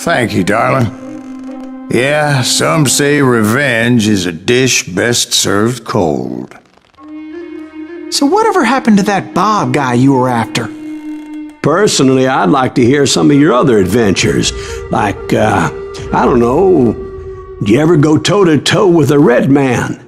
Thank you, darling. Yeah, some say revenge is a dish best served cold. So whatever happened to that Bob guy you were after? Personally, I'd like to hear some of your other adventures. Like, I don't know, did you ever go toe-to-toe with a red man?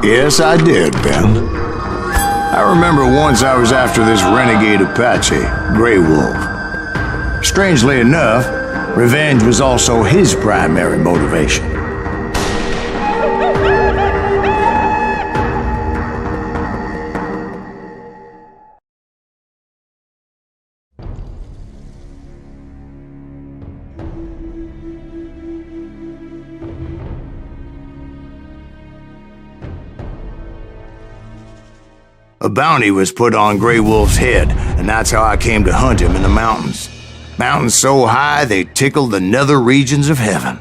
Yes, I did, Ben. I remember once I was after this renegade Apache, Grey Wolf. Strangely enough, revenge was also his primary motivation. A bounty was put on Grey Wolf's head, and that's how I came to hunt him in the mountains. Mountains so high they tickled the nether regions of heaven.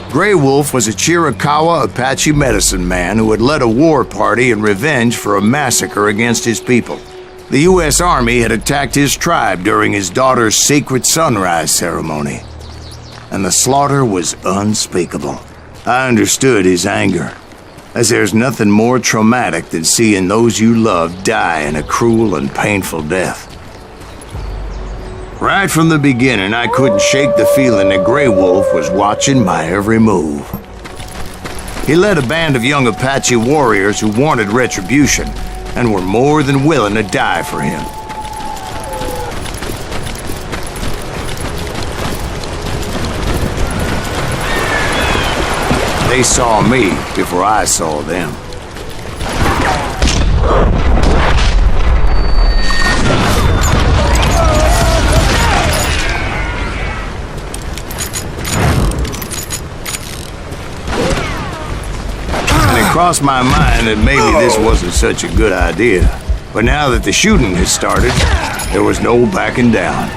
Grey Wolf was a Chiricahua Apache medicine man who had led a war party in revenge for a massacre against his people. The U.S. Army had attacked his tribe during his daughter's sacred sunrise ceremony, and the slaughter was unspeakable. I understood his anger, as there's nothing more traumatic than seeing those you love die in a cruel and painful death. Right from the beginning, I couldn't shake the feeling that Grey Wolf was watching my every move. He led a band of young Apache warriors who wanted retribution and were more than willing to die for him. They saw me before I saw them. And it crossed my mind that maybe this wasn't such a good idea. But now that the shooting had started, there was no backing down.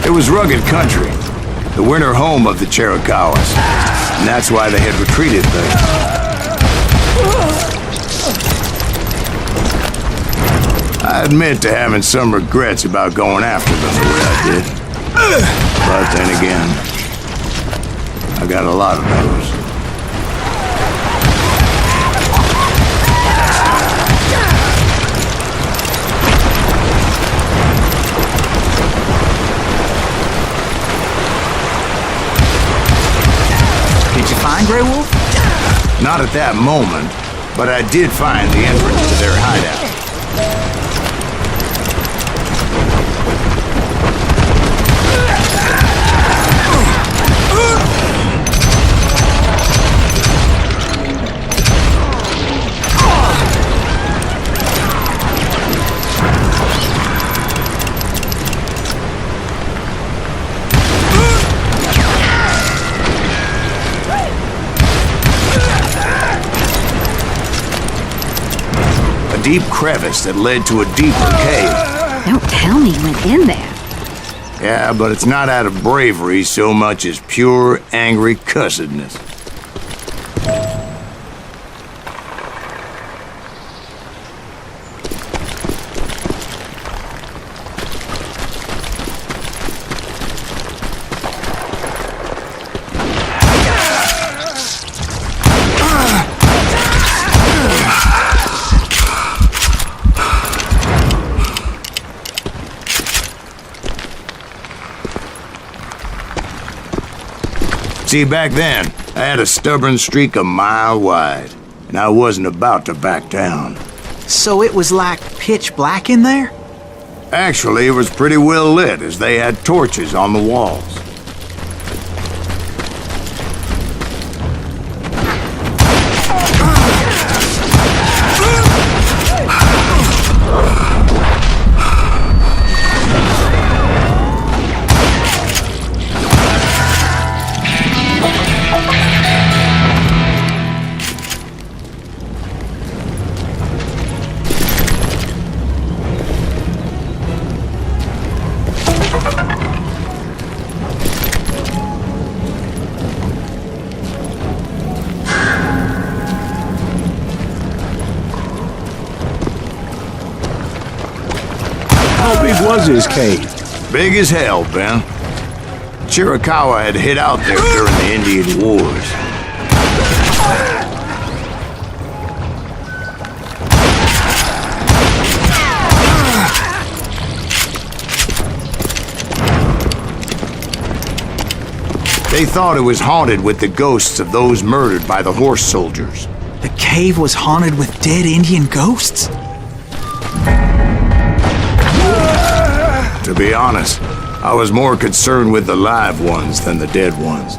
It was rugged country, the winter home of the Chiricahuas, and that's why they had retreated there. I admit to having some regrets about going after them the way I did. But then again, I got a lot of those. Did you find Grey Wolf? Not at that moment, but I did find the entrance to their hideout. Deep crevice that led to a deeper cave. Don't tell me you went in there. Yeah, but it's not out of bravery so much as pure, angry cussedness. See, back then, I had a stubborn streak a mile wide, and I wasn't about to back down. So it was like pitch black in there? Actually, it was pretty well lit, as they had torches on the walls. How big was his cave? Big as hell, Ben. Chiricahua had hid out there during the Indian Wars. They thought it was haunted with the ghosts of those murdered by the horse soldiers. The cave was haunted with dead Indian ghosts? To be honest, I was more concerned with the live ones than the dead ones.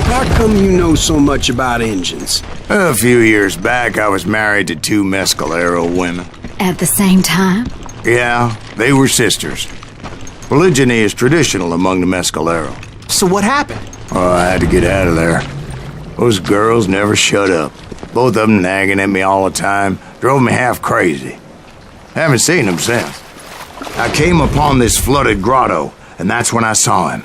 How come you know so much about engines? A few years back, I was married to 2 Mescalero women. At the same time? Yeah, they were sisters. Polygyny is traditional among the Mescalero. So what happened? Oh, I had to get out of there. Those girls never shut up. Both of them nagging at me all the time. Drove me half crazy. Haven't seen them since. I came upon this flooded grotto, and that's when I saw him.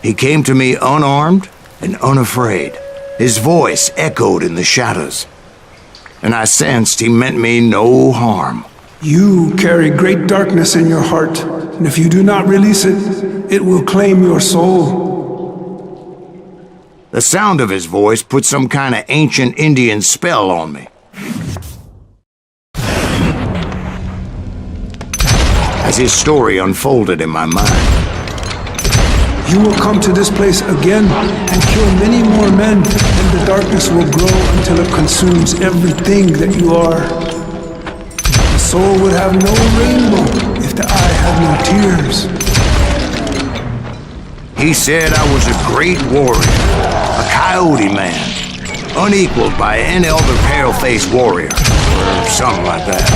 He came to me unarmed and unafraid. His voice echoed in the shadows. And I sensed he meant me no harm. You carry great darkness in your heart, and if you do not release it, it will claim your soul. The sound of his voice put some kind of ancient Indian spell on me. As his story unfolded in my mind, You will come to this place again and kill many more men, and the darkness will grow until it consumes everything that you are. The soul would have no rainbow if the eye had no tears. he said I was a great warrior, a coyote man, unequaled by any other pale-faced warrior, or something like that.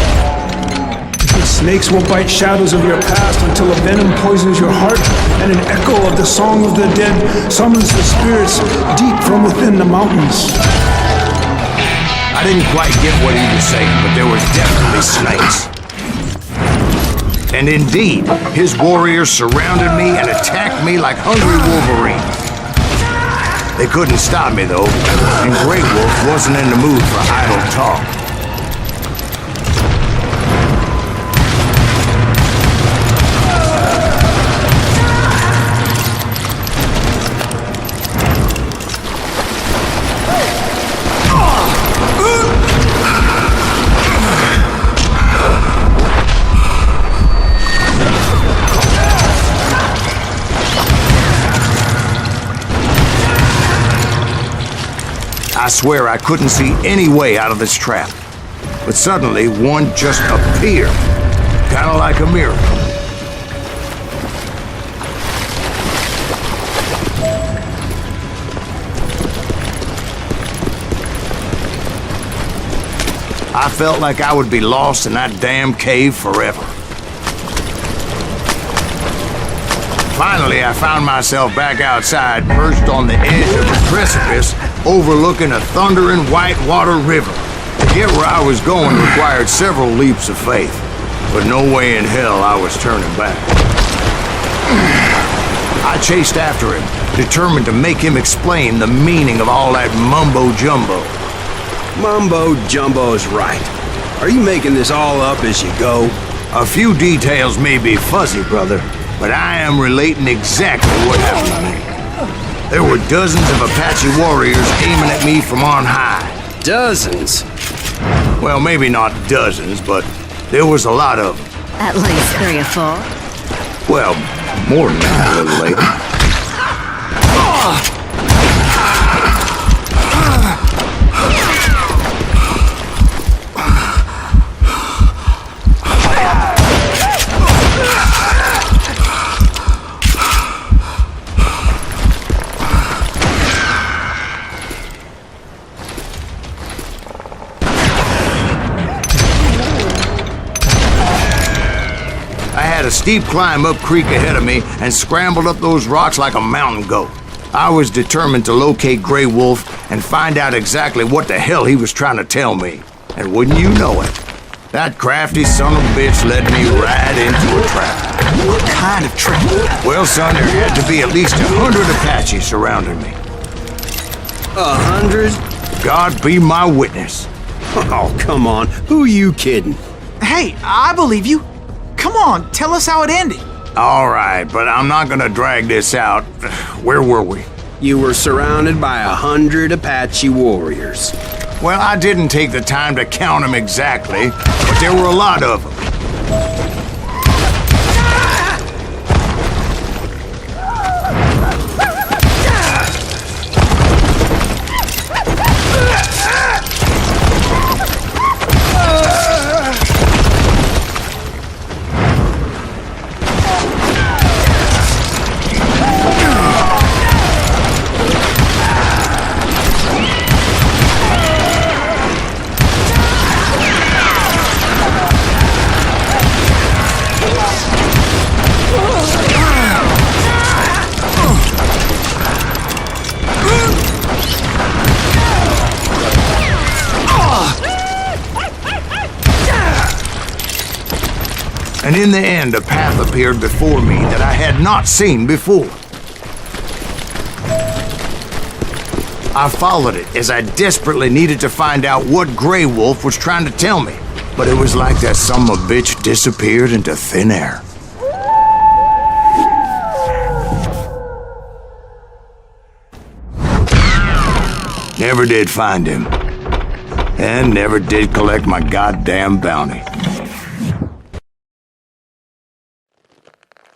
The snakes will bite shadows of your past until a venom poisons your heart, and an echo of the song of the dead summons the spirits deep from within the mountains. I didn't quite get what he was saying, but there was definitely snakes. And indeed, his warriors surrounded me and attacked me like hungry wolverines. They couldn't stop me, though, and Grey Wolf wasn't in the mood for idle talk. I swear I couldn't see any way out of this trap. But suddenly, one just appeared. Kinda like a miracle. I felt like I would be lost in that damn cave forever. Finally, I found myself back outside, perched on the edge of a precipice overlooking a thundering white water river. To get where I was going required several leaps of faith. but no way in hell I was turning back. I chased after him, determined to make him explain the meaning of all that mumbo-jumbo. Mumbo-jumbo's right. Are you making this all up as you go? A few details may be fuzzy, brother, but I am relating exactly what happened to me. There were dozens of Apache warriors aiming at me from on high. Dozens? Well, maybe not dozens, but there was a lot of them. At least 3 or 4. Well, more than that, little lady. I had a steep climb up creek ahead of me and scrambled up those rocks like a mountain goat. I was determined to locate Grey Wolf and find out exactly what the hell he was trying to tell me. And wouldn't you know it, that crafty son of a bitch led me right into a trap. What kind of trap? Well, son, there had to be at least 100 Apaches surrounding me. 100? God be my witness. Oh, come on. Who are you kidding? Hey, I believe you. Come on, tell us how it ended. All right, but I'm not gonna drag this out. Where were we? You were surrounded by 100 Apache warriors. Well, I didn't take the time to count them exactly, but there were a lot of them. And in the end, a path appeared before me that I had not seen before. I followed it as I desperately needed to find out what Grey Wolf was trying to tell me. But it was like that son of a bitch disappeared into thin air. Never did find him. And never did collect my goddamn bounty.